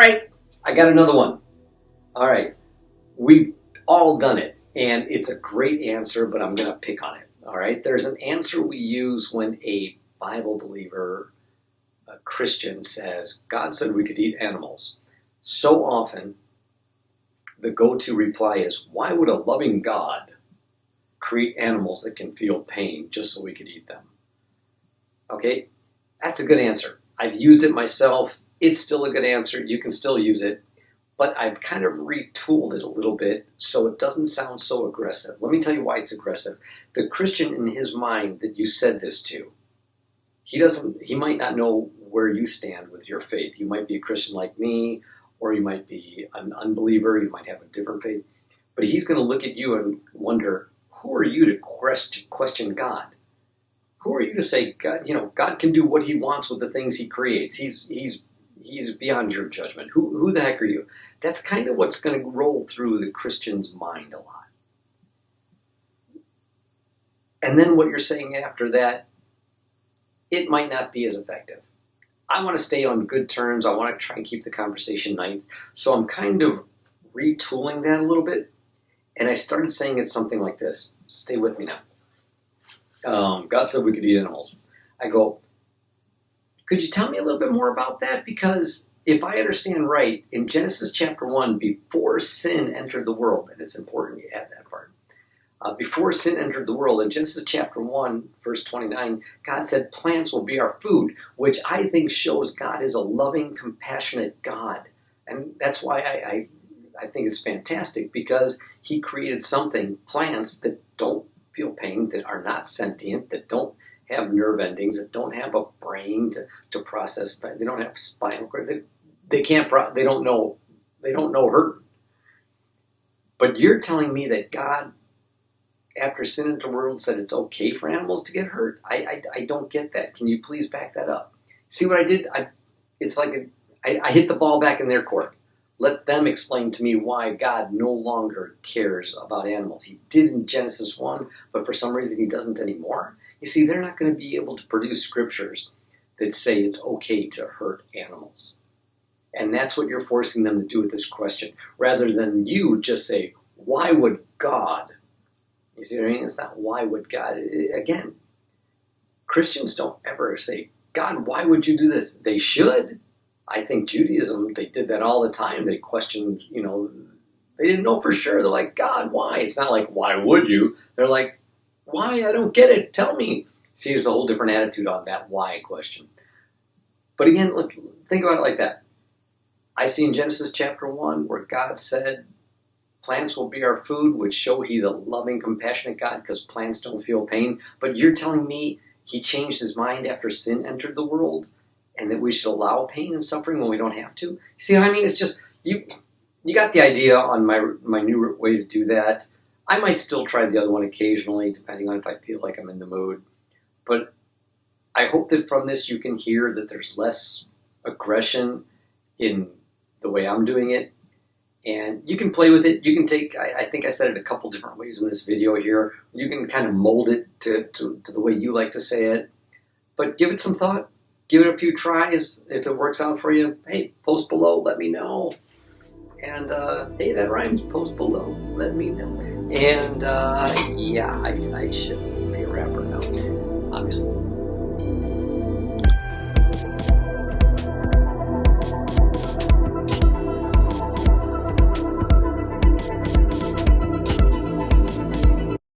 right, I got another one. All right, we've all done it, and it's a great answer, but I'm going to pick on it. All right, there's an answer we use when a Bible believer, a Christian, says, God said we could eat animals. So often, the go-to reply is, why would a loving God create animals that can feel pain just so we could eat them? Okay, that's a good answer. I've used it myself. It's still a good answer. You can still use it. But I've kind of retooled it a little bit so it doesn't sound so aggressive. Let me tell you why it's aggressive. The Christian in his mind that you said this to, he might not know where you stand with your faith. You might be a Christian like me, or you might be an unbeliever. You might have a different faith. But he's going to look at you and wonder, who are you to question God? Who are you to say, God, God can do what he wants with the things he creates. He's beyond your judgment. Who the heck are you? That's kind of what's going to roll through the Christian's mind a lot. And then what you're saying after that, it might not be as effective. I want to stay on good terms. I want to try and keep the conversation nice. So I'm kind of retooling that a little bit. And I started saying it something like this. Stay with me now. God said we could eat animals. I go, could you tell me a little bit more about that? Because if I understand right, in Genesis chapter 1, before sin entered the world, and it's important you add that part, before sin entered the world, in Genesis chapter 1, verse 29, God said plants will be our food, which I think shows God is a loving, compassionate God. And that's why I think it's fantastic, because he created something, plants that don't feel pain, that are not sentient, that don't have nerve endings, that don't have a brain to process. They don't have spinal cord. They don't know hurt. But you're telling me that God, after sin entered the world, said it's okay for animals to get hurt? I don't get that. Can you please back that up? See what I did? It's like I hit the ball back in their court. Let them explain to me why God no longer cares about animals. He did in Genesis 1, but for some reason he doesn't anymore. You see, they're not going to be able to produce scriptures that say it's okay to hurt animals. And that's what you're forcing them to do with this question. Rather than you just say, why would God? You see what I mean? It's not why would God. Again, Christians don't ever say, God, why would you do this? They should. I think Judaism, they did that all the time. They questioned, they didn't know for sure. They're like, God, why? It's not like, why would you? They're like, why? I don't get it. Tell me. See, there's a whole different attitude on that why question. But again, let's think about it like that. I see in Genesis chapter 1 where God said, plants will be our food, which show he's a loving, compassionate God because plants don't feel pain. But you're telling me he changed his mind after sin entered the world, and that we should allow pain and suffering when we don't have to? See what I mean? It's just, you got the idea on my new way to do that. I might still try the other one occasionally, depending on if I feel like I'm in the mood. But I hope that from this you can hear that there's less aggression in the way I'm doing it. And you can play with it. You can take, I think I said it a couple different ways in this video here. You can kind of mold it to the way you like to say it. But give it some thought. Give it a few tries. If it works out for you, hey, post below, let me know. And, hey, that rhymes, post below, let me know. And, yeah, I should be a rapper now, obviously.